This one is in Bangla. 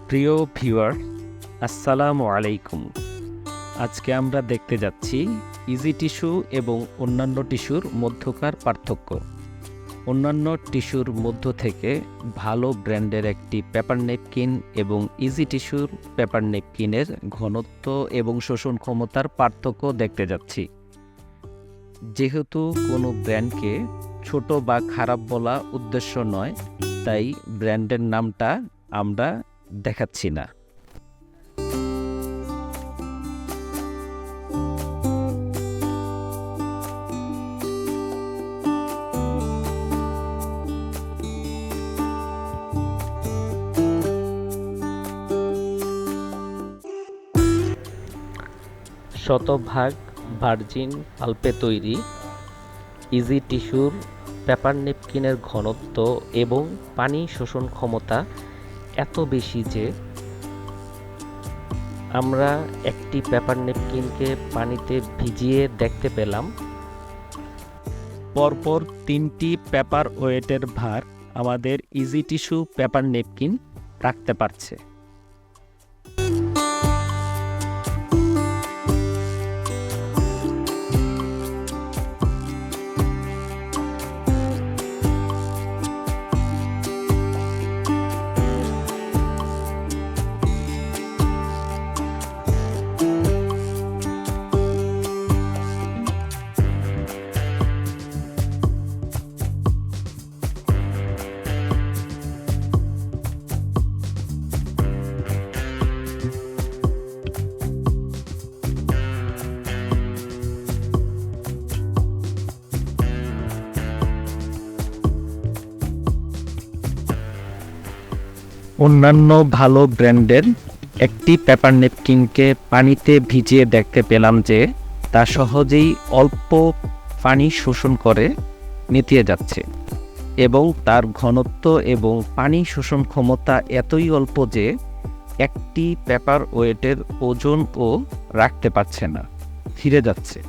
প্রিয় ভিউয়ার, আসসালামু আলাইকুম। আজকে আমরা দেখতে যাচ্ছি ইজি টিস্যু এবং অন্যান্য টিস্যুর মধ্যকার পার্থক্য। অন্যান্য টিস্যুর মধ্য থেকে ভালো ব্র্যান্ডের একটি পেপার নেপকিন এবং ইজি টিস্যুর পেপার নেপকিনের ঘনত্ব এবং শোষণ ক্ষমতার পার্থক্য দেখতে যাচ্ছি। যেহেতু কোনো ব্র্যান্ডকে ছোট বা খারাপ বলা উদ্দেশ্য নয়, তাই ব্র্যান্ডের নামটা আমরা দেখাচ্ছি না। শতভাগ ভার্জিন পাল্পে তৈরি ইজি টিস্যুর পেপার নেপকিনের ঘনত্ব এবং পানি শোষণ ক্ষমতা এত বেশি যে আমরা একটি পেপার নেপকিনকে পানিতে ভিজিয়ে দেখতে পেলাম। পরপর 3টি পেপার ওয়েটের ভার আমাদের ইজি টিস্যু পেপার নেপকিন রাখতে পারছে। অন্যান্য ভালো ব্র্যান্ডের একটি পেপার নেপকিনকে পানিতে ভিজিয়ে দেখতে পেলাম যে তা সহজেই অল্প পানি শোষণ করে নেতিয়ে যাচ্ছে এবং তার ঘনত্ব এবং পানি শোষণ ক্ষমতা এতই অল্প যে একটি পেপার ওয়েটের ওজনও রাখতে পারছে না, ফিরে যাচ্ছে।